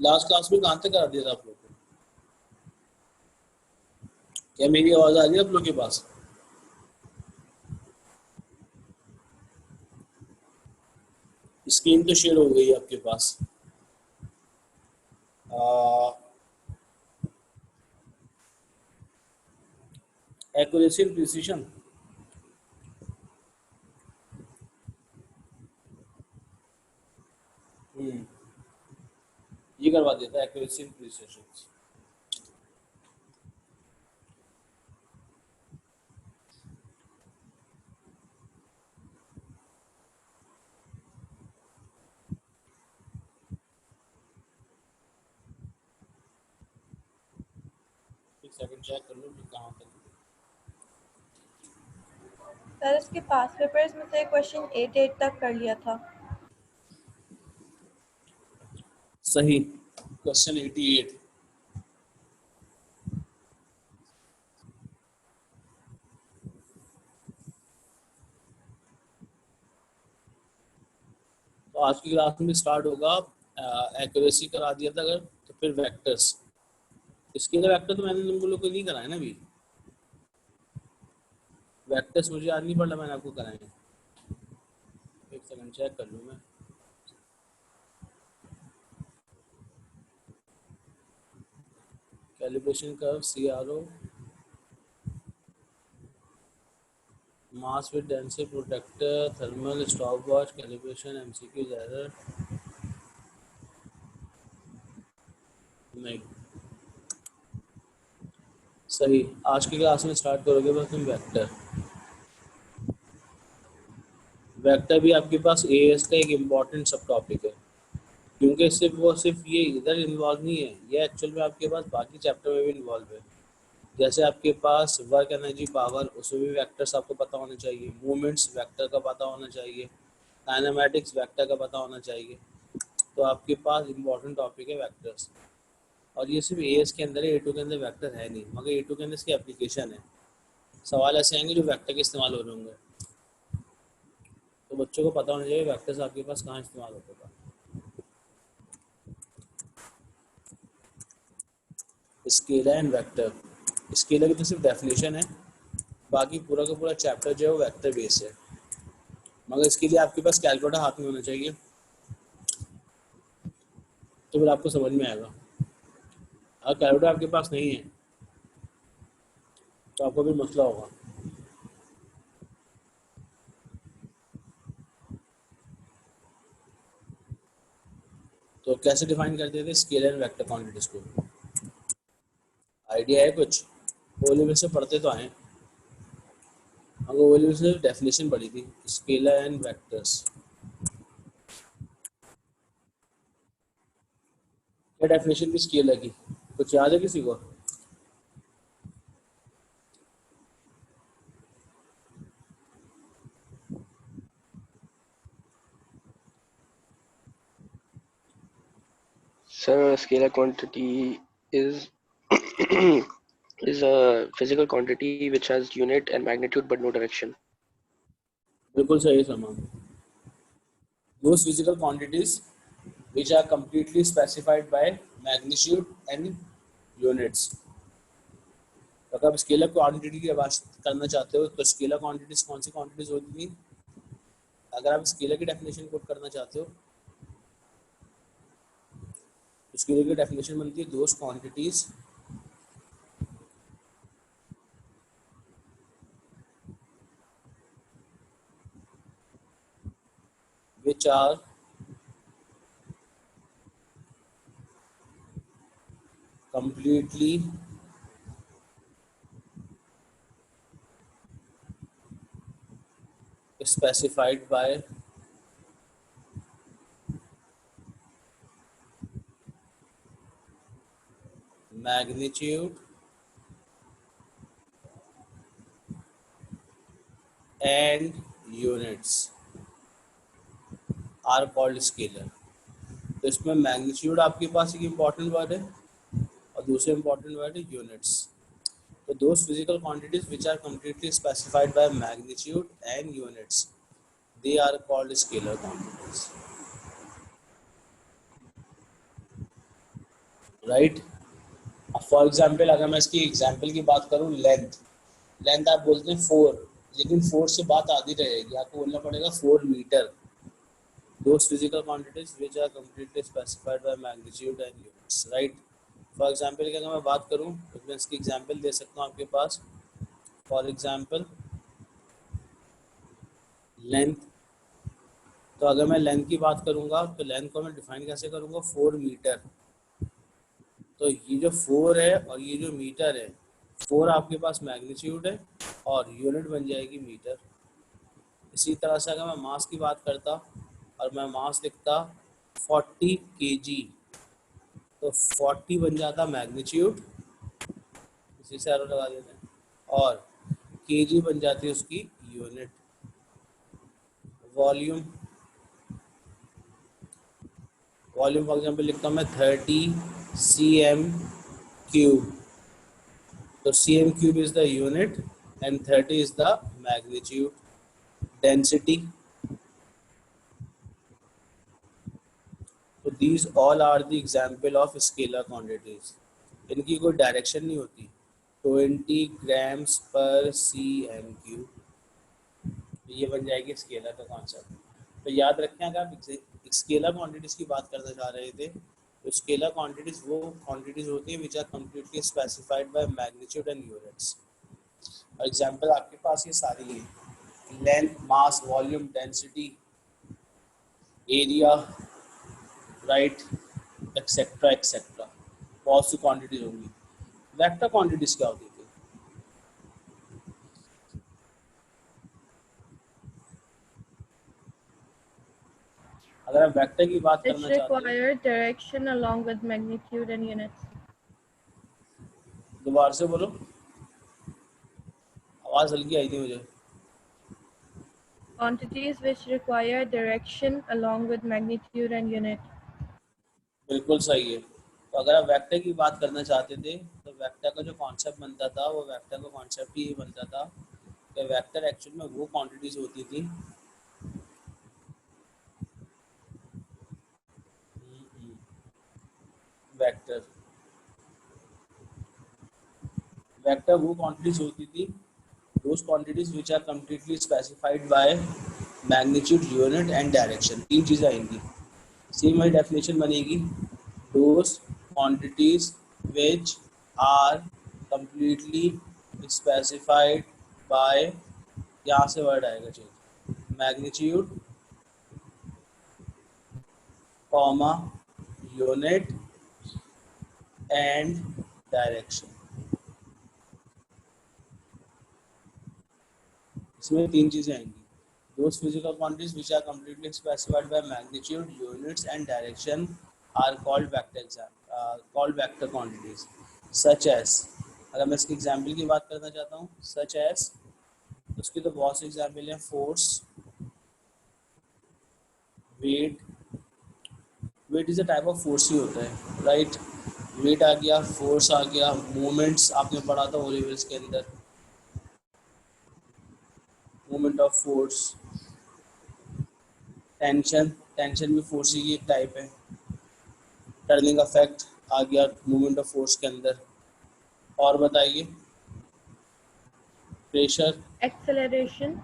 Last class में कहाँ तक करा दिया था आप लोग को? क्या मेरी आवाज आ रही है आप लोग के पास? स्क्रीन तो शेयर हो गई है आपके पास। एक्यूरेसी एंड प्रिसिशन, ये करवा देता है एक्यूरेसी एंड प्रिसिशन। एक सेकंड चेक कर लो कि कहाँ तक। सर इसके पास पेपर्स में से क्वेश्चन 8 तक कर लिया था। सही, क्वेश्चन 88। तो आज की क्लास में स्टार्ट होगा, एक्यूरेसी करा दिया था अगर, तो फिर वेक्टर्स। इसके लिए वेक्टर तो मैंने तुम लोग को नहीं कराया ना अभी। वेक्टर्स मुझे याद नहीं पड़ा, मैंने आपको कराए हैं। एक सेकंड चेक कर लूँ मैं। Calibration curve, CRO, mass with density protector, thermal stopwatch, calibration, MCQ error. नहीं सही, आज की क्लास में स्टार्ट करोगे बस तुम वेक्टर। वेक्टर भी आपके पास AS का एक इम्पॉर्टेंट सब टॉपिक है, क्योंकि सिर्फ ये इधर इन्वॉल्व नहीं है, ये एक्चुअल में आपके पास बाकी चैप्टर में भी इन्वॉल्व है। जैसे आपके पास वर्क एनर्जी पावर, उसमें भी वेक्टर्स आपको पता होने चाहिए, मूवमेंट्स वेक्टर का पता होना चाहिए, काइनेमैटिक्स वेक्टर का पता होना चाहिए। तो आपके पास इम्पॉर्टेंट टॉपिक है वेक्टर्स। और ये सिर्फ AS के अंदर है, A2 के अंदर वेक्टर है नहीं, मगर A2 के अंदर इसकी एप्लीकेशन है। सवाल ऐसे आएंगे जो वेक्टर के इस्तेमाल हो रहे होंगे, तो बच्चों को पता होना चाहिए वेक्टर्स आपके पास कहाँ इस्तेमाल होता था। स्केलर एंड वेक्टर, स्केलर की तो सिर्फ डेफिनेशन है, बाकी पूरा का पूरा चैप्टर जो है वो वेक्टर बेस है। मगर इसके लिए आपके पास कैलकुलेटर हाथ में होना चाहिए, तो फिर आपको समझ में आएगा। अगर कैलकुलेटर आपके पास नहीं है तो आपको भी मसला होगा। तो कैसे डिफाइन करते थे स्केलर एंड वेक्टर क्वांटिटीज को? आइडिया है कुछ? ओ लेवल से पढ़ते तो आए, मगर ओ लेवल से डेफिनेशन पढ़ी थी स्केलर एंड वेक्टर्स। क्या डेफिनेशन थी स्केलर की, कुछ याद है किसी को? Sir, scalar quantity is is a physical quantity which has unit and magnitude but no direction. बिल्कुल सही समान। Those physical quantities which are completely specified by magnitude and units। अगर आप स्केलर क्वांटिटी की बात करना चाहते हो तो स्केलर क्वांटिटीज कौन सी क्वांटिटीज होती थी? अगर आप स्केलर की डेफिनेशन कोट करना चाहते हो तो स्केलर की डेफिनेशन बनती है those quantities which are completely specified by magnitude and units are called scalar। तो इसमें मैग्नीट्यूड आपके पास एक इम्पॉर्टेंट वर्ड है और दूसरा इम्पॉर्टेंट वर्ड है यूनिट्स। तो those physical quantities which are completely specified by magnitude and units, they are called scalar quantities। Right. अब फॉर एग्जाम्पल अगर मैं इसकी एग्जाम्पल की बात करूँ, लेंथ, लेंथ आप बोलते हैं 4, लेकिन 4 से बात आधी रहेगी, आपको बोलना पड़ेगा 4 metre. Those physical quantities which are completely specified by magnitude and units, right? For example की अगर मैं बात करूँ तो मैं इसकी एग्जाम्पल दे सकता हूँ आपके पास। फॉर एग्जाम्पल लेंथ, तो अगर मैं लेंथ की बात करूँगा तो लेंथ को मैं डिफाइन कैसे करूँगा, 4 मीटर। तो ये जो 4 है और ये जो मीटर है, 4 आपके पास मैग्नीट्यूड है और यूनिट बन जाएगी मीटर। इसी तरह से अगर मैं मास की बात करता और मैं मास लिखता 40 kg, तो 40 बन जाता मैग्नीट्यूड, इसी से एरो लगा देते हैं, और केजी बन जाती है उसकी unit. Volume, volume for example लिखता हूँ मैं 30 cm क्यूब, तो cm cube is the unit and 30 is the magnitude. Density, तो these all are the example of scalar quantities. इनकी कोई डायरेक्शन नहीं होती। 20 ग्राम्स पर cm क्यूब, ये बन जाएगी स्केलर का कॉन्सेप्ट। तो याद रखें, अगर आप स्केलर क्वांटिटीज की बात करना चाह रहे थे, तो स्केलर क्वांटिटीज वो क्वांटिटीज होती हैं which are completely specified by magnitude and units. और एग्जांपल आपके पास ये सारी है, length, mass, volume, density, area, right, etcetera etcetera, बहुत सी क्वांटिटीज होंगी। वेक्टर क्वांटिटीज क्या होती थी? अगर आप वेक्टर की बात Which करना चाहते हैं, require direction along with magnitude and units. दोबारा से बोलो, आवाज़ हल्की आई थी मुझे। Quantities which require direction along with magnitude and unit. बिल्कुल सही है। तो अगर आप वेक्टर की बात करना चाहते थे, तो वेक्टर का जो कॉन्सेप्ट बनता था, वो वेक्टर का कॉन्सेप्ट ही बनता था कि वेक्टर एक्चुअल में वो क्वांटिटीज होती थी, वेक्टर, वेक्टर वो क्वांटिटीज होती थी, those quantities which are completely specified by magnitude, unit and direction. तीन चीज़ें आएंगी, सेम वही डेफिनेशन बनेगी। Those quantities which are completely specified by, यहाँ से वर्ड आएगा change, magnitude comma unit and direction. इसमें तीन चीज़ें आएंगी। Those physical quantities which are completely specified by magnitude, units, and direction are called vector quantities. Such as, अगर मैं इसके एग्जाम्पल की बात करना चाहता हूँ, such as, उसकी तो बहुत से एग्जाम्पल हैं। Force, weight, weight is a type of force ही होता है, राइट। वेट आ गया, फोर्स आ गया, मूवमेंट्स आपने पढ़ा था ओ लेवल्स के अंदर, movement of force, tension, tension भी फोर्स ही की एक टाइप है। टर्निंग अफेक्ट आ गया मूवमेंट ऑफ फोर्स के अंदर। और बताइए, pressure, Acceleration.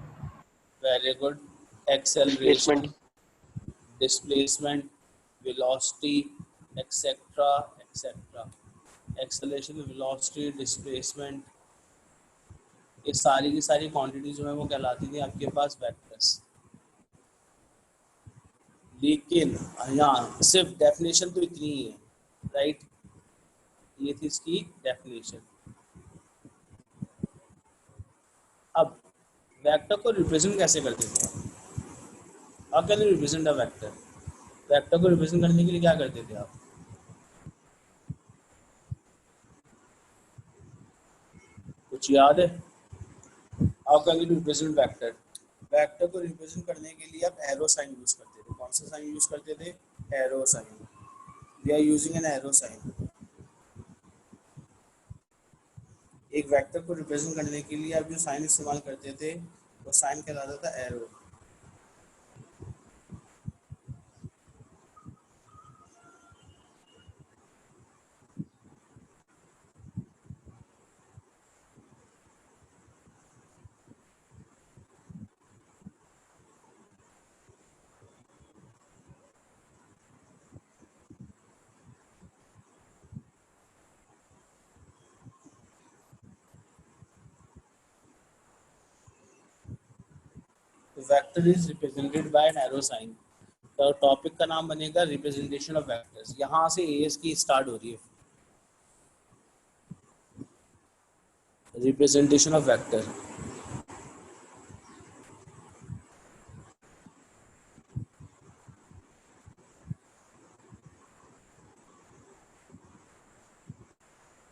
Very good, Displacement. Acceleration, displacement, velocity, etcetera etcetera. Acceleration, velocity, displacement, ये सारी की सारी क्वांटिटी जो है वो कहलाती थी आपके पास वेक्टर्स। लेकिन यहाँ सिर्फ डेफिनेशन तो इतनी ही है, राइट, ये थी इसकी डेफिनेशन। अब वेक्टर को रिप्रेजेंट कैसे करते थे? How can you represent a vector? Vector को रिप्रेजेंट करने के लिए क्या करते थे आप? कुछ याद है? How can you represent vector? Vector को रिप्रेजेंट करने के लिए आप एरो साइन यूज करते थे। कौन सा साइन यूज करते थे? Arrow sign. We are using an arrow sign. एक वेक्टर को रिप्रेजेंट करने के लिए आप जो साइन इस्तेमाल करते थे, वो साइन कहलाता था arrow. Vector is represented by an arrow sign. तो टॉपिक का नाम बनेगा रिप्रेजेंटेशन ऑफ वेक्टर्स। यहाँ से एएस की स्टार्ट हो रही है, रिप्रेजेंटेशन ऑफ वेक्टर।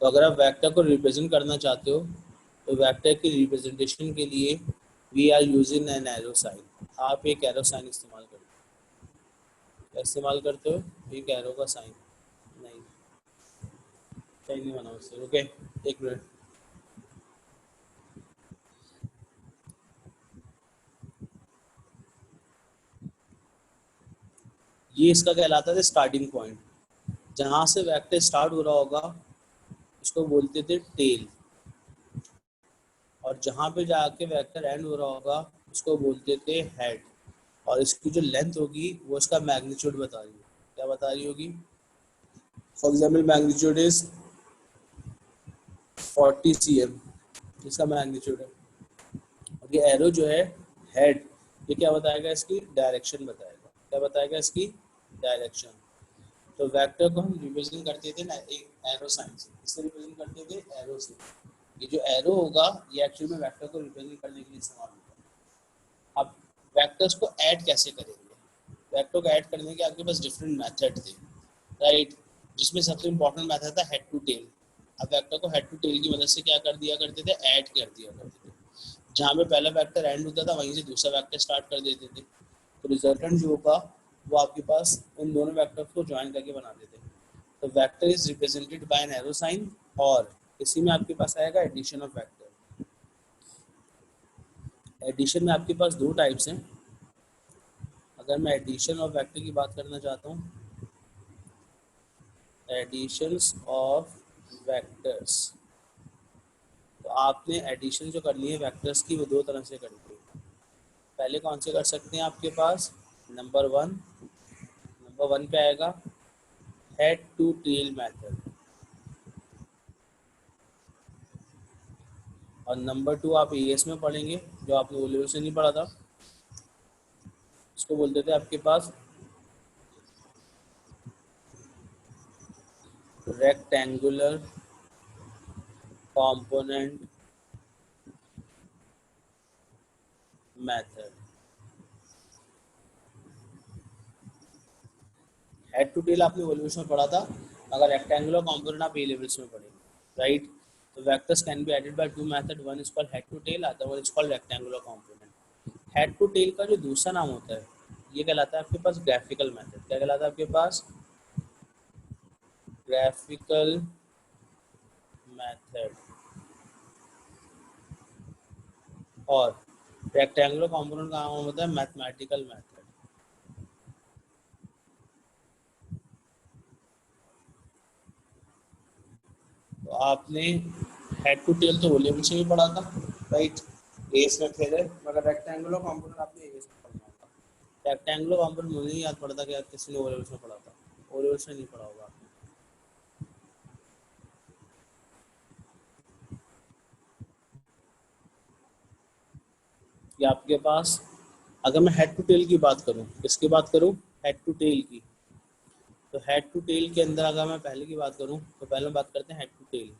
तो अगर आप वेक्टर को रिप्रेजेंट करना चाहते हो तो वेक्टर की रिप्रेजेंटेशन के लिए we are using an arrow sign. आप एक एरो साइन इस्तेमाल करते हो। क्या इस्तेमाल करते हो? एक एरो का साइन। नहीं, सही नहीं बना उससे। ओके, एक मिनट। ये इसका कहलाता था स्टार्टिंग पॉइंट, जहाँ से वेक्टर स्टार्ट हो रहा होगा इसको बोलते थे टेल, और जहाँ पे जाके वेक्टर एंड हो रहा होगा उसको बोलते थे हेड। और इसकी जो लेंथ होगी वो इसका मैग्नीट्यूड बता रही है। क्या बता रही होगी? For example magnitude is 40 cm, इसका मैग्नीट्यूड है। और ये एरो जो है हेड, ये क्या बताएगा? इसकी डायरेक्शन बताएगा। क्या बताएगा? इसकी डायरेक्शन। तो वेक्टर को हम रिप्रेजेंट करते थे ना एक एरो साइन से। किससे रिप्रेजेंट करते थे? एरो से। ये जो एरो होगा ये एक्चुअली में वेक्टर को रिप्रेजेंट करने के लिए इस्तेमाल होगा। अब वेक्टर्स को ऐड कैसे करेंगे? वेक्टर को ऐड करने के आपके पास डिफरेंट मेथड थे, राइट? जिसमें सबसे इंपॉर्टेंट मेथड था हेड टू टेल। अब वेक्टर को हेड टू टेल की मदद से क्या कर दिया करते थे? ऐड कर दिया करते थे। जहाँ पे पहला वेक्टर एंड होता था वहीं से दूसरा वेक्टर स्टार्ट कर देते थे। तो रिजल्टेंट जो होगा वो आपके पास इन दोनों वेक्टर्स को ज्वाइन करके बना देते थे। तो vector is represented by an arrow sign, और इसी में आपके पास आएगा एडिशन ऑफ वेक्टर। एडिशन में आपके पास दो टाइप्स हैं। अगर मैं एडिशन ऑफ वेक्टर की बात करना चाहता हूँ, एडिशंस ऑफ वेक्टर्स, तो आपने एडिशन जो करनी है वेक्टर्स की वो दो तरह से करनी है। पहले कौन से कर सकते हैं आपके पास? नंबर वन पे आएगा हेड टू टेल मेथड, और नंबर टू आप एएस में पढ़ेंगे जो आपने ओ लेवल से नहीं पढ़ा था। इसको बोलते थे आपके पास rectangular component method. Head to tail आपने ओ लेवल्स में पढ़ा था, अगर रेक्टेंगुलर कंपोनेंट आप ए लेवल्स में पढ़ेंगे, राइट? तो vectors can be added by two method, one is called head to tail, other one is called rectangular component. Head to tail का जो दूसरा नाम होता है ये कहलाता है आपके पास ग्राफिकल मेथड। क्या कहलाता है आपके पास? Graphical method. और रेक्टेंगुलर कंपोनेंट का नाम होता है मैथमेटिकल मेथड। तो आपने हेड टू टेल तो वॉल्यूम से भी पढ़ा था, राइट? एस में फिर है, मगर रेक्टेंगुलर कंपोनेंट आपने एस में पढ़ना होगा। रेक्टेंगुलर कंपोनेंट मुझे नहीं याद पड़ता कि किसी ने वॉल्यूम में पढ़ा था। वॉल्यूम में नहीं पढ़ा होगा आपने। ये आपके पास, अगर मैं हेड टू टेल की बात करूं, किसकी बात करूं? हेड टू टेल की। तो हेड टू टेल के अंदर अगर मैं पहले की बात करूं तो पहले बात करते हैं हेड टू टेल।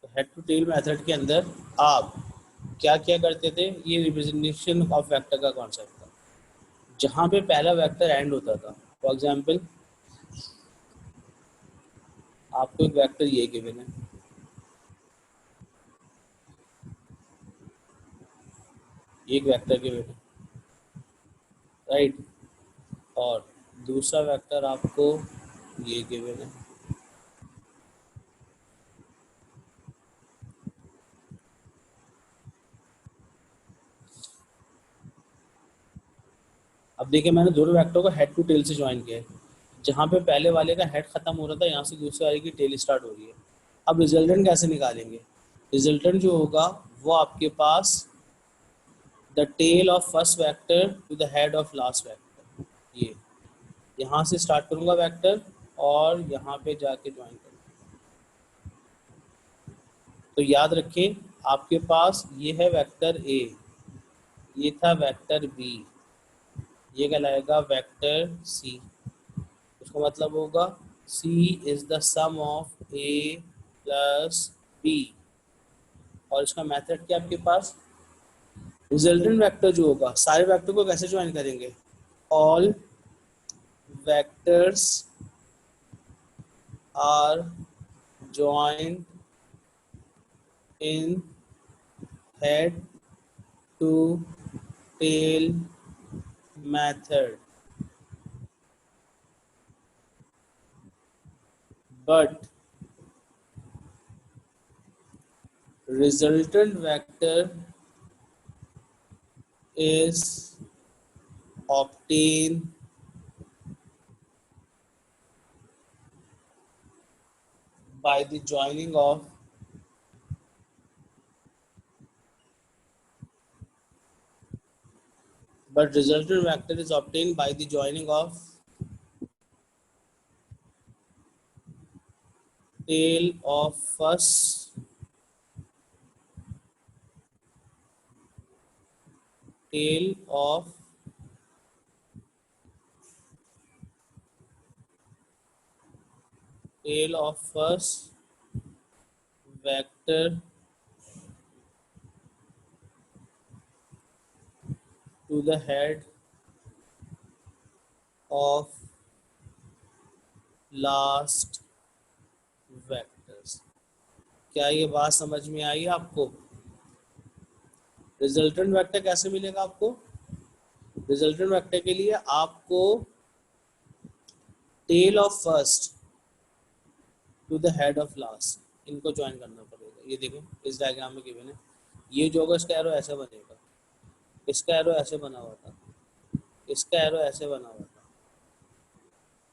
तो हेड टू टेल मेथड के अंदर आप क्या क्या करते थे? ये रिप्रेजेंटेशन ऑफ वेक्टर का कॉन्सेप्ट था, जहाँ पे पहला वेक्टर एंड होता था। फॉर एग्जाम्पल आपको एक वेक्टर ये गिवन है, एक वेक्टर गिवन है, राइट? और दूसरा वेक्टर आपको ये गिवन है। अब देखिए मैंने दोनों वेक्टर को हेड टू टेल से ज्वाइन किया है। जहाँ पे पहले वाले का हेड खत्म हो रहा था, यहाँ से दूसरे वाले की टेल स्टार्ट हो रही है। अब रिजल्टेंट कैसे निकालेंगे? रिजल्टेंट जो होगा वो आपके पास the tail of first vector to the head of last vector, ये यहाँ से स्टार्ट करूँगा वेक्टर और यहाँ पे जाके ज्वाइन करूँगा। तो याद रखें आपके पास ये है वेक्टर ए, ये था वेक्टर बी, ये कहलाएगा वेक्टर सी। उसका मतलब होगा C is the sum of A plus B। और इसका मेथड क्या आपके पास? रिजल्टेंट वेक्टर जो होगा, सारे वेक्टर को कैसे ज्वाइन करेंगे? All vectors are joined in head to tail method, but resultant vector is obtained by the joining of but resultant vector is obtained by the joining of tail of first tail of first vector to the head of last vectors। क्या ये बात समझ में आई आपको? Resultant vector कैसे मिलेगा आपको? Resultant vector के लिए आपको tail of first to the head of last, इनको ज्वाइन करना पड़ेगा। ये देखें इस डायग्राम में गिवन है, ये जो होगा इसका एरो ऐसे बनेगा, इसका एरो ऐसे बना हुआ था, इसका एरो ऐसे बना हुआ था।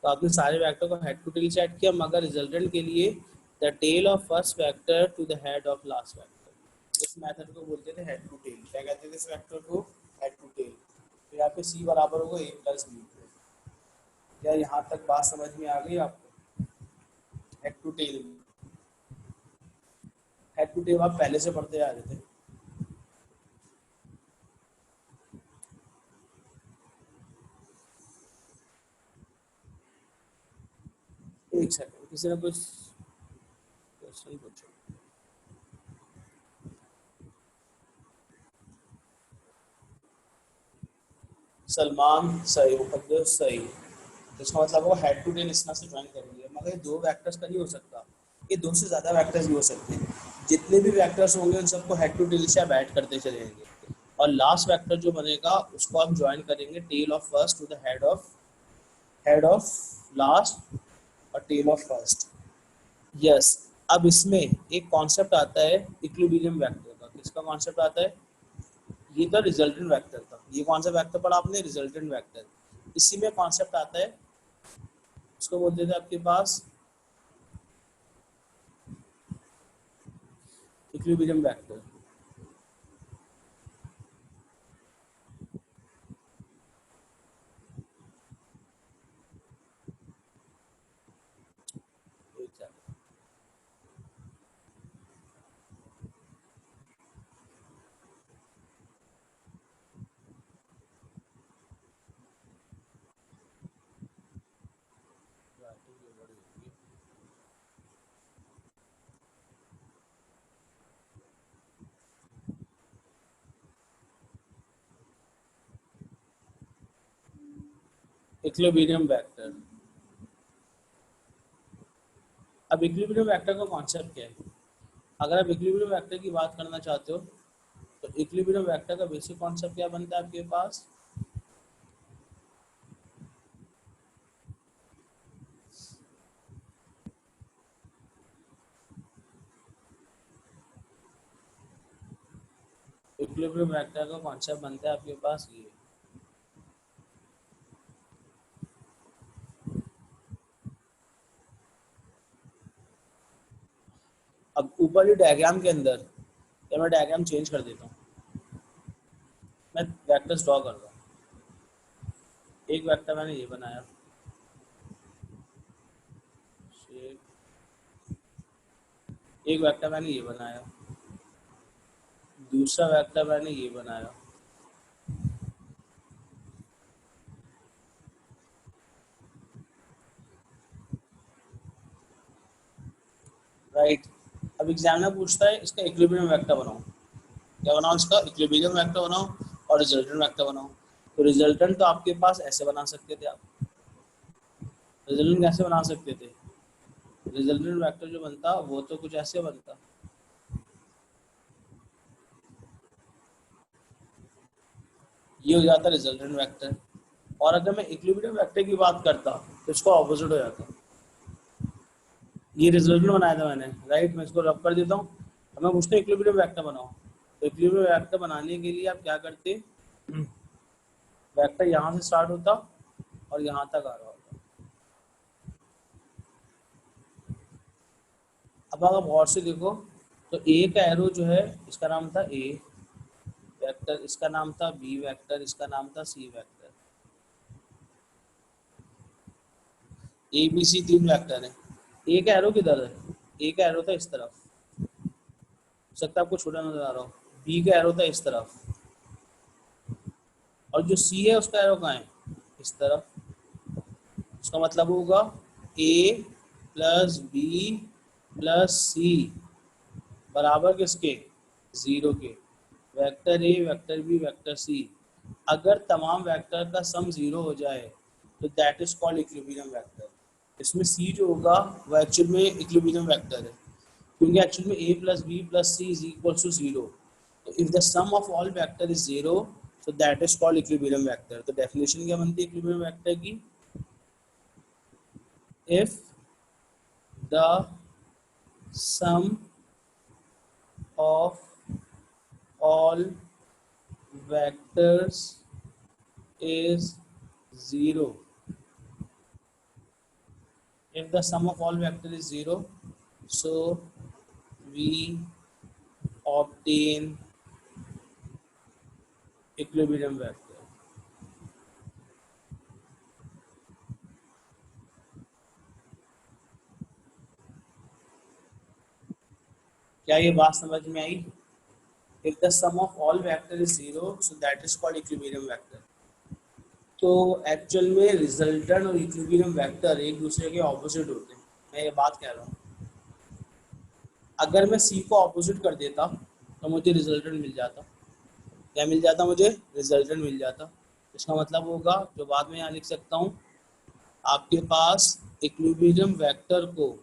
तो आपने सारे वेक्टर को हेड टू टेल से ऐड किया, मगर रिजल्टेंट के लिए the tail of first vector to the head of last vector, इस मेथड को बोलते थे हेड टू टेल। क्या कहते थे इस वेक्टर को? Head to tail. तो यहाँ पे सी बराबर होगा ए प्लस बी। क्या यहाँ तक बात समझ में आ गई आपको? Head to tail, head to tail आप पहले से पढ़ते आ रहे थे। एक सेकंड, किसी ने कुछ क्वेश्चन पूछो। सलमान सही, मुकद्दस सही। इसका मतलब वो हेड टू टेल इसना से ज्वाइन करेंगे, मगर ये दो वेक्टर्स का नहीं हो सकता, ये दो से ज़्यादा वेक्टर्स भी हो सकते हैं। जितने भी वेक्टर्स होंगे उन सबको हेड टू टेल से आप ऐड करते चले जाएंगे, और लास्ट वेक्टर जो बनेगा उसको आप ज्वाइन करेंगे tail of first to the head of last और टेल ऑफ फर्स्ट। यस। अब इसमें एक कॉन्सेप्ट आता है इक्विलिब्रियम वेक्टर का। किसका कॉन्सेप्ट आता है? ये तो रिजल्टेंट वेक्टर था, ये कौन सा वेक्टर पढ़ा आपने? Resultant vector. इसी में कॉन्सेप्ट आता है, उसको बोलते थे आपके पास इक्विलिब्रियम वेक्टर। Equilibrium vector. अब इक्विलिब्रियम वेक्टर का कॉन्सेप्ट क्या है? अगर आप इक्विलिब्रियम वेक्टर की बात करना चाहते हो तो इक्विलिब्रियम वेक्टर का बेसिक कॉन्सेप्ट क्या बनता है आपके पास? इक्विलिब्रियम वेक्टर का कॉन्सेप्ट बनता है आपके पास ये, ऊपर ही डायग्राम के अंदर, या मैं डायग्राम चेंज कर देता हूँ, मैं वेक्टर्स ड्रॉ कर रहा हूँ। एक वेक्टर मैंने ये बनाया, एक वेक्टर मैंने ये बनाया, दूसरा वेक्टर मैंने ये बनाया, राइट। अब एग्जामिनर पूछता है इसका इक्विलिब्रियम वेक्टर बनाओ, क्या बनाओ, इसका इक्विलिब्रियम वेक्टर बनाओ और रिजल्टेंट वेक्टर बनाओ। तो रिजल्टेंट तो आपके पास ऐसे बना सकते थे, आप रिजल्टेंट कैसे बना सकते थे, रिजल्टेंट वेक्टर जो बनता वो तो कुछ ऐसे बनता, ये हो जाता रिजल्टेंट वेक्टर। और अगर मैं इक्विलिब्रियम वेक्टर की बात करता तो इसको ऑपोजिट हो जाता। ये रिजल्टेंट बनाया था मैंने, राइट, मैं इसको रब कर देता हूँ। अब मैं पूछता हूँ इक्विलिब्रियम वेक्टर बनाओ, तो इक्विलिब्रियम वेक्टर बनाने के लिए आप क्या करते, वेक्टर यहाँ से स्टार्ट होता और यहाँ तक आ रहा होता। अब अगर गौर से देखो तो ए का एरो जो है इसका नाम था ए वेक्टर, इसका नाम था बी वेक्टर, इसका नाम था C vector. A B C तीन वेक्टर है। ए का एरो किधर है, ए का एरो था इस तरफ, हो सकता है आपको छोटा नजर आ रहा हो, बी का एरो था इस तरफ, और जो सी है उसका एरो कहाँ है, इस तरफ। इसका मतलब होगा A plus B plus C बराबर किसके, जीरो के। Vector A vector B vector C, अगर तमाम वेक्टर का सम जीरो हो जाए तो that is called equilibrium vector. इसमें सी जो होगा वो एक्चुअल में इक्विलिब्रियम वेक्टर है, क्योंकि एक्चुअल में a plus B plus C is equal to zero. तो if the sum of all vector is zero so that is called equilibrium vector. तो डेफिनेशन क्या बनती है इक्विलिब्रियम वेक्टर की, if the sum of all vectors is zero, if the sum of all vector is zero so we obtain equilibrium vector। क्या ये बात समझ में आई, if the sum of all vector is zero so that is called equilibrium vector। तो actual में resultant और equilibrium vector एक दूसरे के ऑपोजिट होते हैं, मैं ये बात कह रहा हूँ। अगर मैं सी को ऑपोजिट कर देता तो मुझे रिजल्टेंट मिल जाता, क्या मिल जाता, मुझे रिजल्टेंट मिल जाता। इसका मतलब होगा जो बाद में यहाँ लिख सकता हूँ, आपके पास इक्विलिब्रियम वेक्टर को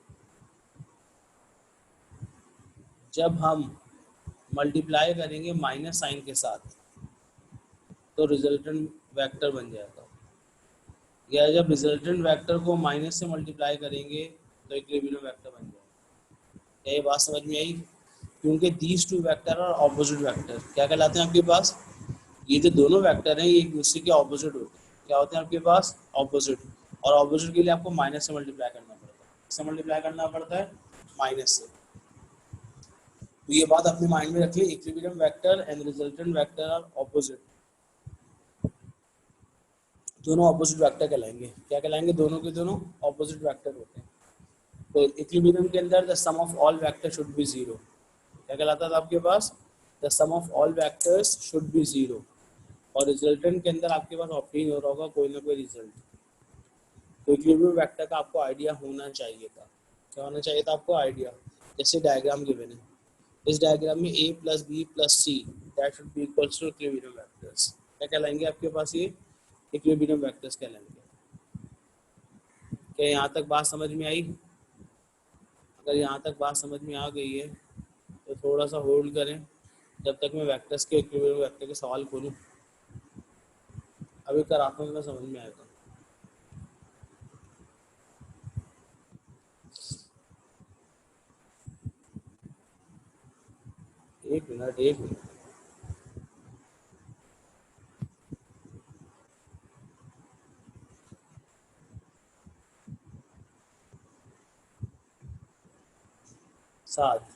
जब हम मल्टीप्लाई करेंगे माइनस साइन के साथ तो रिजल्टेंट वेक्टर बन जाएगा, या जब रिजल्टेंट वेक्टर को माइनस से मल्टीप्लाई करेंगे तो इक्विलिब्रियम वेक्टर बन जाएगा। क्या ये बात समझ में आई, क्योंकि दीज टू वेक्टर और ऑपोजिट वेक्टर क्या कहलाते हैं आपके पास, ये जो दोनों वेक्टर हैं ये एक दूसरे के ऑपोजिट होते हैं, क्या होते हैं आपके पास, ऑपोजिट। और ऑपोजिट के लिए आपको माइनस से मल्टीप्लाई करना पड़ता है, किससे मल्टीप्लाई करना पड़ता है, माइनस से। तो ये बात अपने माइंड में रखिए, equilibrium vector and resultant vector are opposite, दोनों ऑपोजिट वेक्टर कहलाएंगे। क्या कहलाएंगे, दोनों के दोनों ऑपोजिट वेक्टर होते हैं। तो इक्विलिब्रियम के अंदर the sum of all vector should be zero, क्या कहलाता था आपके पास, the sum of all vectors should be zero. और रिजल्टेंट के अंदर आपके पास ऑप्टेन हो रहा होगा कोई ना कोई रिजल्ट। तो इक्विलिब्रियम वेक्टर का आपको आइडिया होना चाहिए था, क्या होना चाहिए था आपको, आइडिया। जैसे डायग्राम गिवन है, इस डायग्राम में a plus B plus C that should be equals to equilibrium vectors, क्या कहलाएंगे आपके पास, ये इक्विलिब्रियम वेक्टर्स कहलाएंगे। क्या यहाँ तक बात समझ में आई, अगर यहाँ तक बात समझ में आ गई है तो थोड़ा सा होल्ड करें जब तक मैं वेक्टर्स के इक्विलिब्रियम वेक्टर के सवाल खोलूँ। अभी कराता हूँ, मैं समझ में आएगा। एक मिनट, एक मिनट। सात,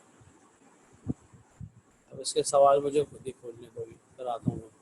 इसके सवाल मुझे खुद ही खोलने को भी कराता हूँ मैं।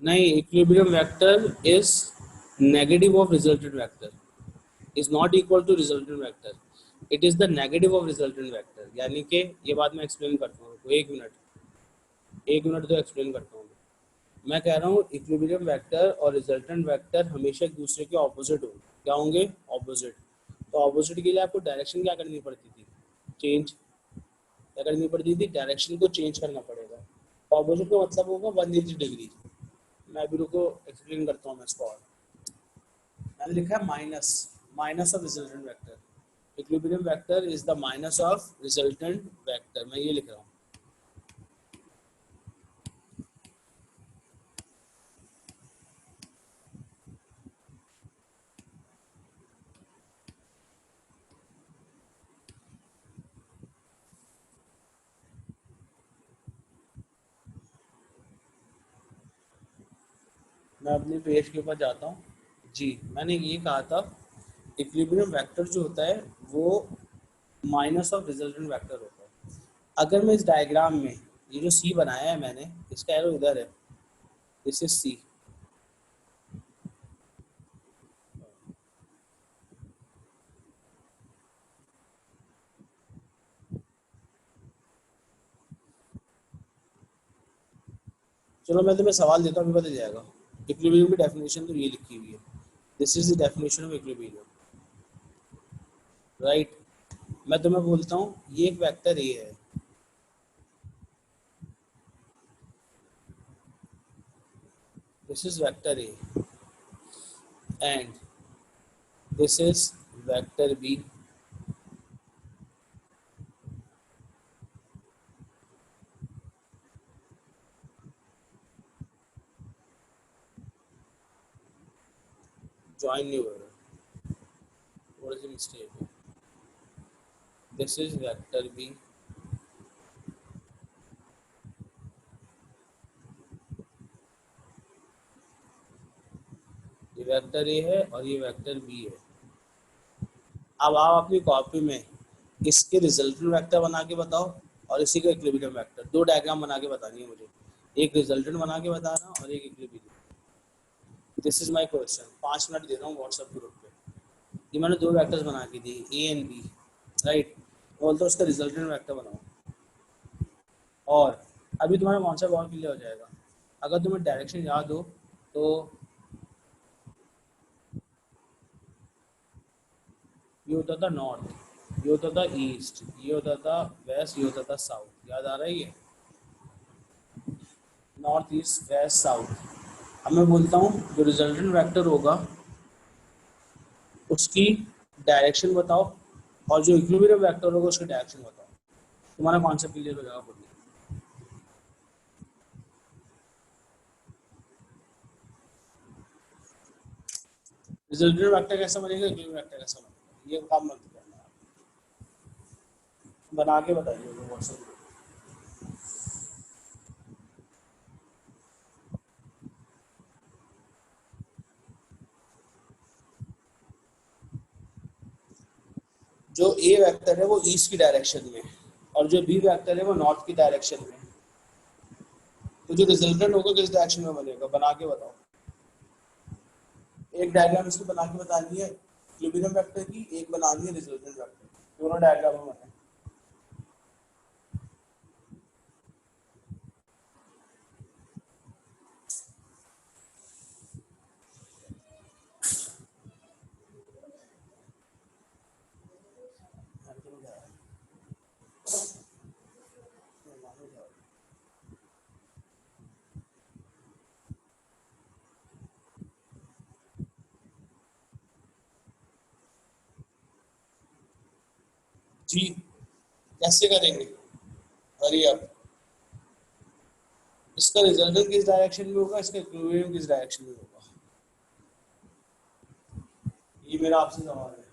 नहीं, equilibrium vector is negative of resultant vector, is not equal to resultant vector, it is the negative of resultant vector. यानी कि ये बात मैं एक्सप्लेन करता हूँ, तो एक मिनट तो एक्सप्लेन करता हूँ। मैं कह रहा हूँ इक्विलिब्रियम वेक्टर और रिजल्टेंट वेक्टर हमेशा एक दूसरे के ऑपोजिट होंगे। क्या होंगे? ऑपोजिट। तो ऑपोजिट के लिए आपको डायरेक्शन क्या करनी पड़ती थी? चेंज। क्या करनी पड़ती थी? डायरेक्शन को चेंज करना पड़ेगा। ऑपोजिट का मतलब होगा 180 डिग्री। मैं अभी रुको एक्सप्लेन करता हूँ मैं इसको। और मैंने लिखा है minus of resultant vector. Equilibrium vector is the minus of resultant vector, मैं ये लिख रहा हूँ। मैं अपने पेज के ऊपर जाता हूँ जी। मैंने ये कहा था इक्विलिब्रियम वेक्टर जो होता है वो माइनस ऑफ रिजल्टेंट वेक्टर होता है। अगर मैं इस डायग्राम में ये जो सी बनाया है मैंने, इसका एरो इधर है, दिस इज सी। चलो मैं तुम्हें सवाल देता हूँ, अभी पता जाएगा। इक्विलिब्रियम की डेफिनेशन तो ये लिखी हुई है, this is the definition of equilibrium, right. मैं तुम्हें बोलता हूँ ये एक वेक्टर ए है, this is vector A and this is vector B, join नहीं हो रहा, थोड़ी सी मिस्टेक है। दिस इज वेक्टर बी, ये वेक्टर ए है और ये वेक्टर बी है। अब आप अपनी कॉपी में इसके रिजल्टेंट वेक्टर बना के बताओ और इसी का इक्विलिब्रियम वेक्टर, दो डायग्राम बना के बतानी है मुझे, एक रिजल्टेंट बना के बताना और एक equilibrium. This is my question, 5 minute दे रहा हूँ व्हाट्सएप ग्रुप पे। ये मैंने दो वेक्टर्स बना के दिए, ए एंड बी, राइट। बोलते उसका रिजल्टेंट वेक्टर बनाओ और अभी तुम्हारा कॉन्सेप्ट और क्लियर हो जाएगा। अगर तुम्हें डायरेक्शन याद हो तो ये होता था नॉर्थ, ये होता था ईस्ट, ये होता था वेस्ट, ये होता था साउथ। याद आ रहा है ये? North east west south. अब मैं बोलता हूँ जो रिजल्टेंट वेक्टर होगा उसकी डायरेक्शन बताओ और जो इक्विलिब्रियम वेक्टर होगा उसकी डायरेक्शन बताओ। तुम्हारा कॉन्सेप्ट क्लियर हो जाएगा खुद ही। रिजल्टेंट वेक्टर कैसा बनेगा, इक्विलिब्रियम वेक्टर कैसा बनेगा, ये काम मत करना, बना के बताइए व्हाट्सएप। जो ए वेक्टर है वो ईस्ट की डायरेक्शन में और जो बी वेक्टर है वो नॉर्थ की डायरेक्शन में। तो जो रिजल्टेंट होगा किस डायरेक्शन में बनेगा, बना के बताओ। एक डायग्राम इसकी बना के बतानी है इक्विलिब्रियम वेक्टर की, एक बनानी है रिजल्टेंट वेक्टर, दोनों डायग्राम में बने। जी कैसे करेंगे, हरी अब इसका रिजल्टेंट किस डायरेक्शन में होगा, इसका इक्विलिब्रियम किस डायरेक्शन में होगा, ये मेरा आपसे सवाल है।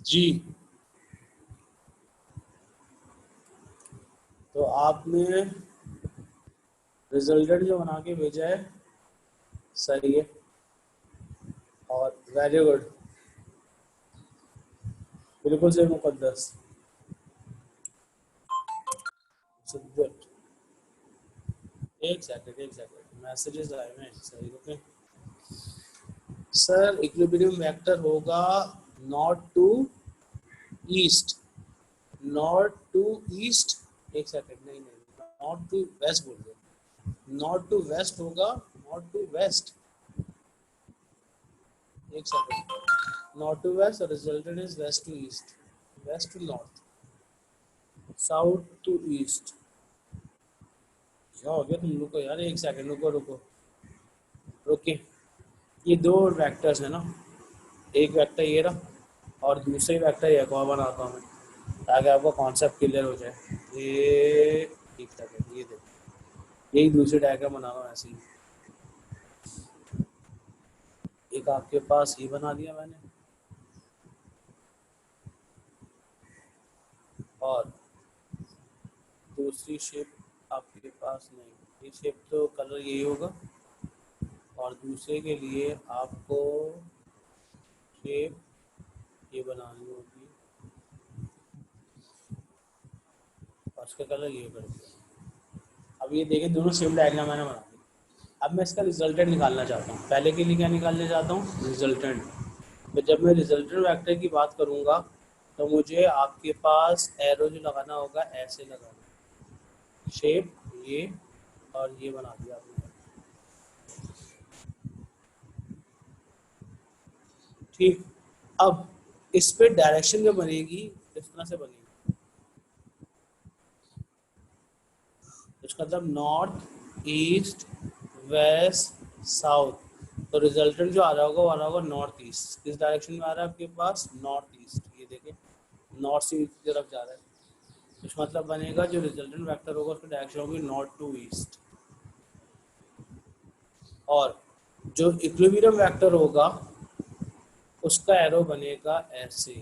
जी। तो आपने रिजल्टेंट जो बना के भेजा है सही है, और वेरी गुड, बिल्कुल सही मुकद्दस। सब्जेक्ट, एक सेकंड मैसेजेस आए हैं, सही ओके। सर इक्विलिब्रियम वेक्टर होगा not to east, not to east, एक सेकंड, नहीं नहीं, नॉट टू वेस्ट बोल दो, नॉट टू वेस्ट होगा, नॉट टू वेस्ट, एक सेकंड, नॉट टू वेस्ट और resultant is west to east, west to north, south to east. क्या हो गया तुम लोग को यार, एक सेकंड रुको रुको रुके। ये दो वेक्टर्स है ना, एक वेक्टर ये रहा और दूसरे वेक्टर ये को बनाता हूँ मैं ताकि आपको कॉन्सेप्ट क्लियर हो जाए। ये एक सेकंड, ये देखो, यही दूसरी डायग्राम बना रहा हूँ ऐसे ही। एक आपके पास ये बना दिया मैंने, और दूसरी शेप आपके पास नहीं, ये शेप तो कलर यही होगा, और दूसरे के लिए आपको शेप ये बनानी होगी और उसका कलर ये कर दिया। अब ये देखिए दोनों शेप डायग्राम मैंने बना दी। अब मैं इसका रिजल्टेंट निकालना चाहता हूँ। पहले के लिए क्या निकालना चाहता हूँ, रिजल्टेंट। तो जब मैं रिजल्टेंट वेक्टर की बात करूँगा तो मुझे आपके पास एरो जो लगाना होगा ऐसे लगाना, शेप ये और ये बना दिया आपने, ठीक। अब इस पे डायरेक्शन जो बनेगी इस तरह से बनेगी, इसका मतलब नॉर्थ ईस्ट वेस्ट साउथ, तो रिजल्टेंट जो आ रहा होगा वो आ रहा होगा नॉर्थ ईस्ट। किस डायरेक्शन में आ रहा है आपके पास, नॉर्थ ईस्ट, ये देखिए नॉर्थ से ईस्ट की तरफ जा रहा है। इसका मतलब बनेगा जो रिजल्टेंट वेक्टर होगा उसकी डायरेक्शन होगी नॉर्थ टू ईस्ट, और जो इक्विलिब्रियम वेक्टर होगा उसका एरो बनेगा ऐसे,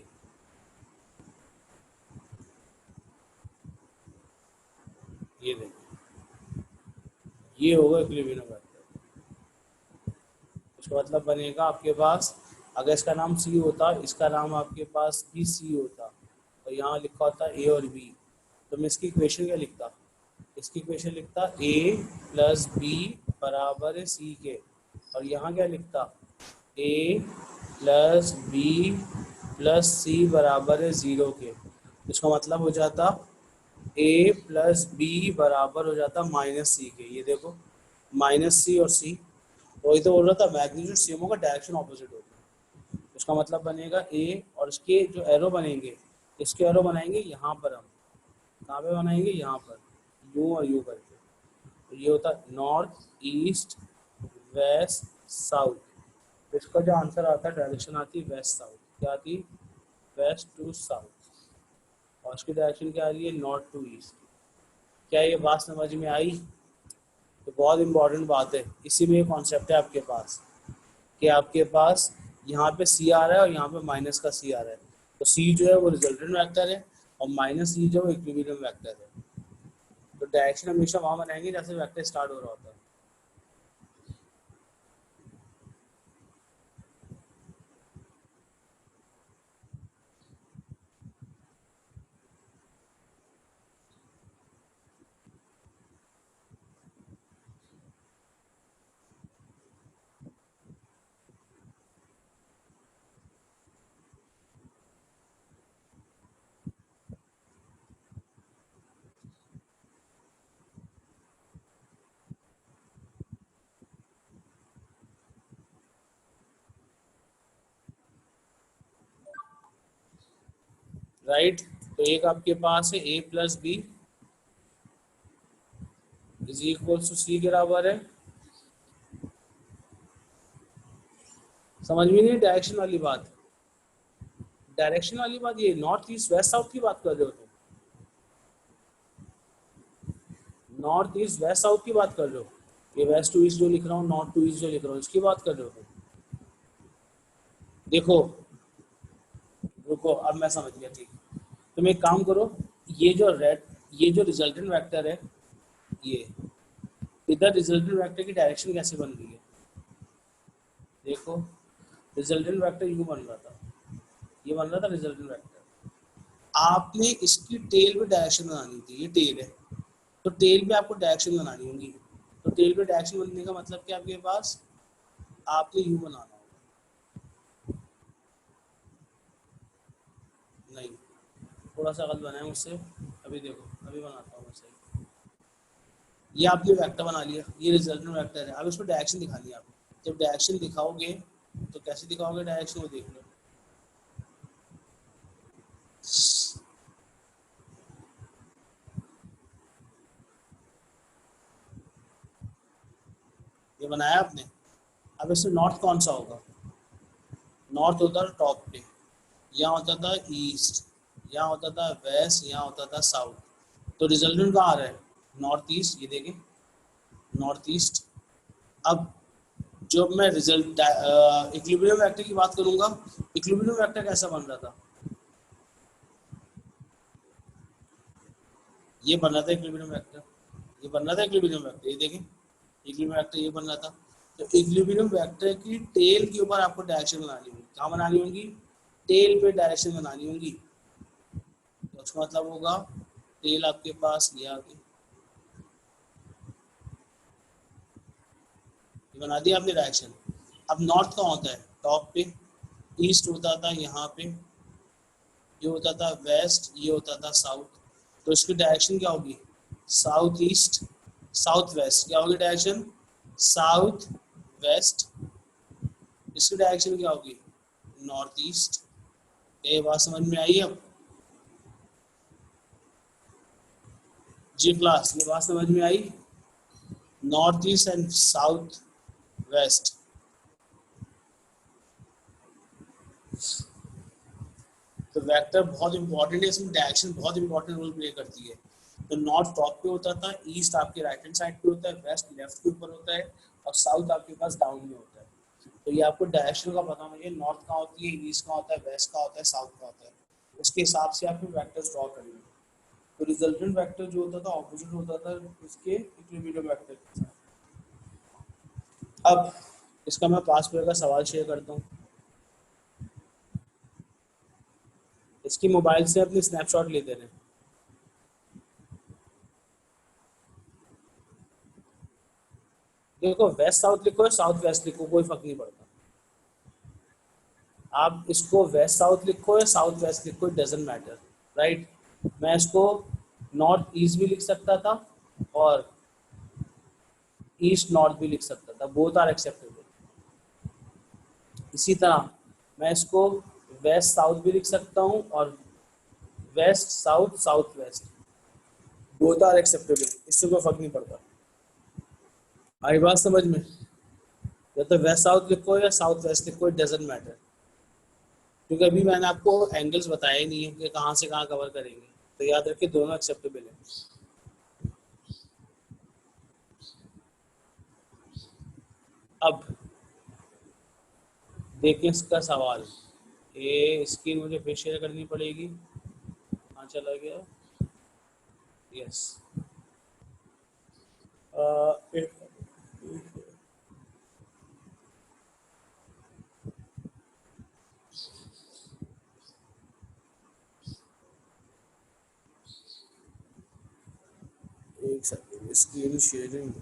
ये देखिए, ये होगा इक्विलिब्रियम वेक्टर। उसका मतलब बनेगा आपके पास, अगर इसका नाम सी होता, इसका नाम आपके पास भी सी होता, तो यहाँ लिखा होता ए और बी, तो मैं इसकी इक्वेशन क्या लिखता, इसकी इक्वेशन लिखता ए प्लस बी बराबर है सी के, और यहाँ क्या लिखता, ए प्लस बी प्लस सी बराबर है ज़ीरो के। इसका मतलब हो जाता ए प्लस बी बराबर हो जाता माइनस सी के। ये देखो माइनस सी और सी, वही तो बोल रहा था, मैग्नीट्यूड सेम होगा, डायरेक्शन ऑपोजिट होगा। उसका मतलब बनेगा ए, और इसके जो एरो बनेंगे, इसके एरो बनाएंगे यहाँ पर, हम कहाँ पे बनाएंगे, यहाँ पर, यू और यू करके। तो ये होता नॉर्थ ईस्ट वेस्ट साउथ। इसका जो आंसर आता है डायरेक्शन आती है वेस्ट साउथ, क्या आती, वेस्ट टू साउथ, और उसकी डायरेक्शन क्या आ रही है, नॉर्थ टू ईस्ट। क्या ये बात समझ में आई? तो बहुत इंपॉर्टेंट बात है, इसी में ये कॉन्सेप्ट है आपके पास कि आपके पास यहाँ पे सी आ रहा है और यहाँ पे माइनस का सी आ रहा है, तो सी जो है वो रिजल्टेंट वेक्टर है और माइनस सी जो है इक्विलिब्रियम वेक्टर है। तो डायरेक्शन हमेशा वहाँ बनाएंगे जैसे वेक्टर स्टार्ट हो रहा होता है। राइट, तो एक आपके पास है A plus B is equal to C के बराबर है। समझ में नहीं डायरेक्शन वाली बात, डायरेक्शन वाली बात ये नॉर्थ ईस्ट वेस्ट साउथ की बात कर रहे हो तुम, नॉर्थ ईस्ट वेस्ट साउथ की बात कर रहे हो, ये वेस्ट टू ईस्ट जो लिख रहा हूँ, नॉर्थ टू ईस्ट जो लिख रहा हूँ, इसकी बात कर रहे हो तुम। देखो रुको, अब मैं समझ गया, ठीक। तुम एक काम करो, ये जो रिजल्टेंट वेक्टर है, ये इधर रिजल्टेंट वेक्टर की डायरेक्शन कैसे बन रही है, देखो। रिजल्टेंट वेक्टर यूं बन रहा था, ये बन रहा था रिजल्टेंट वेक्टर। आपने इसकी टेल पे डायरेक्शन बनानी थी, ये टेल है, तो टेल पे आपको डायरेक्शन बनानी होगी। तो टेल पे डायरेक्शन बनने का मतलब क्या, आपके पास आपने यूं बनाना होगा, नहीं, थोड़ा सा गलत बनाया मुझसे, अभी देखो, अभी बनाता हूँ मैं सही। ये आपने वेक्टर बना लिया, ये रिजल्टेंट वेक्टर है। अब इसको डायरेक्शन दिखानी है आपको। जब डायरेक्शन दिखाओगे तो कैसे दिखाओगे डायरेक्शन, वो देख लो। ये बनाया आपने। अब इसमें नॉर्थ कौन सा होगा, नॉर्थ होता था टॉप पे, यहाँ होता था ईस्ट, यहाँ होता था वेस्ट, यहाँ होता था साउथ। तो रिजल्टेंट कहाँ आ रहा है, नॉर्थ ईस्ट, ये देखें, नॉर्थ ईस्ट। अब जब मैं रिजल्ट इक्विलिब्रियम वेक्टर की बात करूंगा, इक्विलिब्रियम वेक्टर कैसा बन रहा था, ये बन रहा था इक्विलिब्रियम वेक्टर, ये बन रहा था इक्विलिब्रियम वेक्टर, ये देखें, इक्विलिब्रियम वेक्टर ये बन रहा था। तो इक्विलिब्रियम वेक्टर की टेल के ऊपर आपको डायरेक्शन बनानी होगी। कहाँ बनानी होगी, टेल पे डायरेक्शन बनानी होगी। तो उसका मतलब होगा टेल आपके पास ये आ गई, ये बना दिया आपने डायरेक्शन। अब नॉर्थ कहाँ होता है, टॉप पे, ईस्ट होता था यहाँ पे, ये होता था वेस्ट, ये होता था साउथ। तो इसकी डायरेक्शन क्या होगी, साउथ ईस्ट, साउथ वेस्ट, क्या होगी डायरेक्शन, साउथ वेस्ट। इसकी डायरेक्शन क्या होगी, नॉर्थ ईस्ट। ये बात समझ में आई अब, जी क्लास, ये बात समझ में आई, north east and south west. तो वेक्टर बहुत इंपॉर्टेंट है, इसमें डायरेक्शन बहुत इंपॉर्टेंट रोल प्ले करती है। तो नॉर्थ टॉप पे होता था, ईस्ट आपके राइट हैंड साइड पे होता है, वेस्ट लेफ्ट के ऊपर होता है, और साउथ आपके पास डाउन में होता है। तो ये आपको डायरेक्शन का पता होना चाहिए, नॉर्थ कहाँ होती है, ईस्ट कहाँ होता है, वेस्ट कहाँ होता है, साउथ कहाँ होता है। उसके हिसाब से आपको वेक्टर्स ड्रॉ करने हैं। तो रिजल्टेंट वेक्टर जो होता था ऑपोजिट होता था इसके इक्विलिब्रियम वेक्टर के साथ। अब इसका मैं पास पेपर का सवाल शेयर करता हूँ। इसकी मोबाइल से अपनी स्नैपशॉट लेते रहे। देखो, वेस्ट साउथ लिखो या साउथ वेस्ट लिखो, कोई फर्क नहीं पड़ता। आप इसको वेस्ट साउथ लिखो या साउथ वेस्ट लिखो, इट डजेंट मैटर, राइट। मैं इसको नॉर्थ ईस्ट भी लिख सकता था और ईस्ट नॉर्थ भी लिख सकता था, बोथ आर एक्सेप्टेबल। इसी तरह मैं इसको वेस्ट साउथ भी लिख सकता हूँ और west south, south west, both are acceptable, इससे कोई फर्क नहीं पड़ता। आई बात समझ में, या तो वेस्ट साउथ लिखो या साउथ वेस्ट लिखो, इट डजेंट मैटर। क्योंकि अभी मैंने आपको एंगल्स बताए ही नहीं है कि कहाँ से कहाँ कवर करेंगे, तो याद रखिए दोनों एक्सेप्टेबल है। अब देखें इसका सवाल, ये स्क्रीन मुझे फिर शेयर करनी पड़ेगी, कहाँ चला गया, यस। एक सेकंड, स्क्रीन शेयरिंग,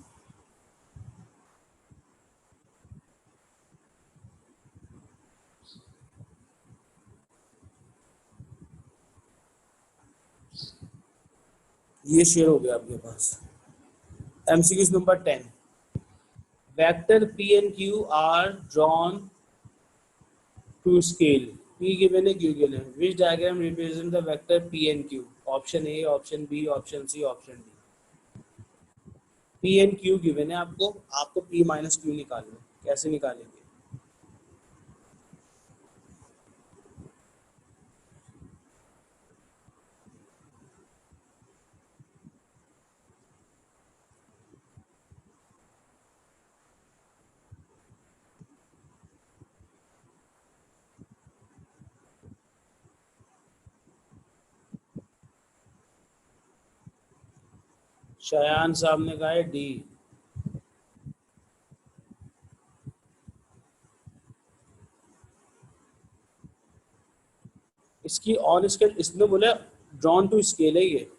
ये शेयर हो गया आपके पास। MCQs number 10, vector P and Q are drawn to scale. P given है, Q given है. Which diagram represent the vector P and Q? Option A, option B, option C, option D. P and Q given है आपको P minus Q निकालना है। कैसे निकालेंगे? शयान साहब ने कहा है डी। इसकी ऑन स्केल, इसने बोला ड्रॉन टू स्केल है ये।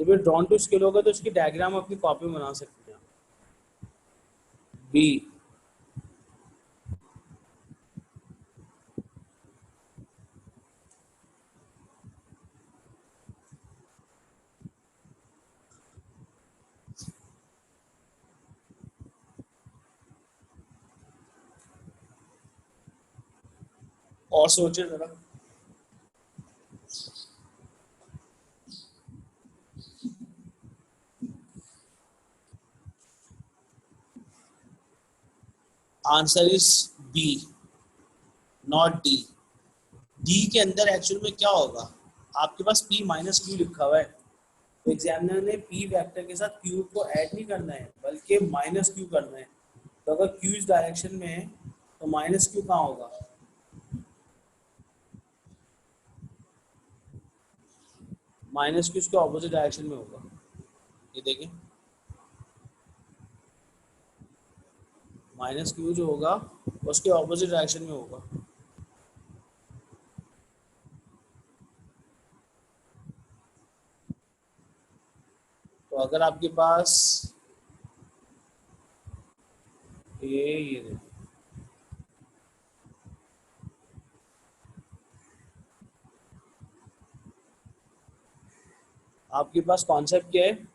जब ये ड्रॉन टू स्केल होगा तो इसकी डायग्राम अपनी कॉपी में बना सकते हैं। बी। और सोचे जरा। Answer is B, not D. D के अंदर एक्चुअल में क्या होगा, आपके पास p माइनस क्यू लिखा हुआ है, तो एग्जामिनर ने p वेक्टर के साथ q को ऐड नहीं करना है बल्कि माइनस क्यू करना है। तो अगर q इस डायरेक्शन में है तो माइनस क्यू कहाँ होगा, माइनस क्यू उसके ऑपोजिट डायरेक्शन में होगा। ये देखें, माइनस क्यू जो होगा उसके ऑपोजिट डायरेक्शन में होगा। तो अगर आपके पास ये देखो, आपके पास कॉन्सेप्ट क्या है,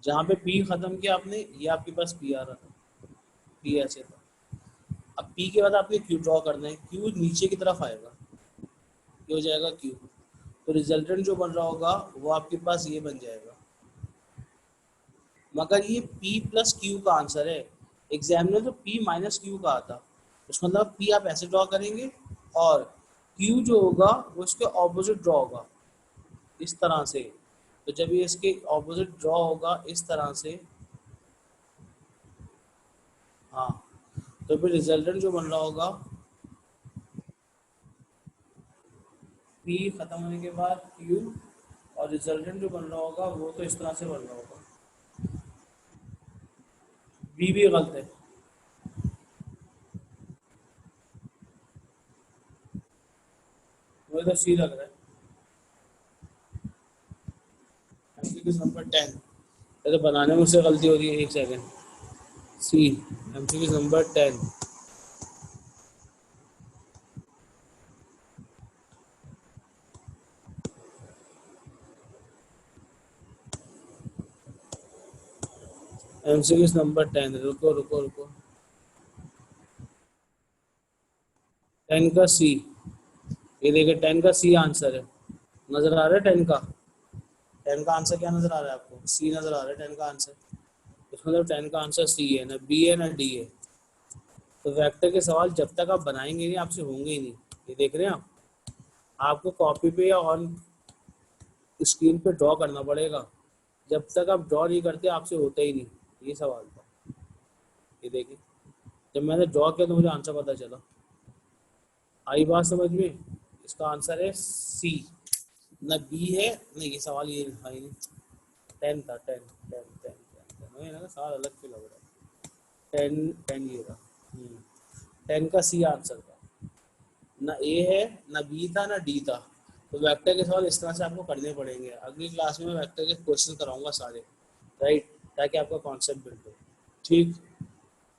जहाँ पे p खत्म किया आपने, ये आपके पास p आ रहा था, p ऐसे था। अब p के बाद आपने q ड्रॉ करना है, q नीचे की तरफ आएगा, ये हो जाएगा q। तो रिजल्टेंट जो बन रहा होगा वो आपके पास ये बन जाएगा। मगर ये p प्लस क्यू का आंसर है, एग्जामिनर तो p माइनस क्यू का आता, उसका मतलब p आप ऐसे ड्रॉ करेंगे और q जो होगा वो इसके ऑपोजिट ड्रॉ होगा इस तरह से। तो जब ये इसके ऑपोजिट ड्रॉ होगा इस तरह से, हाँ, तो फिर रिजल्टेंट जो बन रहा होगा, p खत्म होने के बाद q, और रिजल्टेंट जो बन रहा होगा वो तो इस तरह से बन रहा होगा। b भी गलत है, मुझे तो सी लग रहा है। एमसीक्यू नंबर 10, तो बनाने में मुझसे गलती हो रही है, एक सेकंड। सी, एमसीक्यू नंबर 10। एमसीक्यू नंबर 10, रुको रुको रुको, 10 का सी, ये देखिए 10 का सी आंसर है, नजर आ रहा है 10 का, 10 का आंसर क्या नजर आ रहा है आपको, सी नजर आ रहा है 10 का आंसर। इसका मतलब 10 का आंसर सी है, ना बी है ना डी है। तो वेक्टर के सवाल जब तक आप बनाएंगे नहीं आपसे होंगे ही नहीं। ये देख रहे हैं आप, आपको कॉपी पे या ऑन स्क्रीन पे ड्रॉ करना पड़ेगा, जब तक आप ड्रॉ नहीं करते आपसे होता ही नहीं। ये सवाल था, ये देखिए, जब मैंने ड्रॉ किया तो मुझे आंसर पता चला। आई बात समझ में, इसका आंसर है सी, न बी है न ये सवाल, ये लिखा ही नहीं। 10 था, 10 10 10 10 10 सवाल अलग क्यों लग रहा है, 10 10 ये था। 10 का सी आंसर था, ना ए है ना बी था ना डी था। तो वेक्टर के सवाल इस तरह से आपको करने पड़ेंगे। अगली क्लास में मैं वेक्टर के क्वेश्चन कराऊंगा सारे, राइट, ताकि आपका कॉन्सेप्ट बिल्ड हो। ठीक,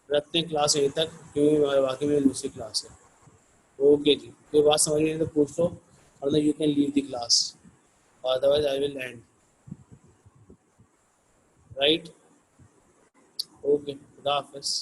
रखते हैं क्लास यहीं तक, क्योंकि बाकी मेरी दूसरी क्लास है। ओके जी, कोई बात समझ नहीं तो पूछ लो, और you can leave the class, otherwise I will and, right. Okay, खुदा हाफिज़।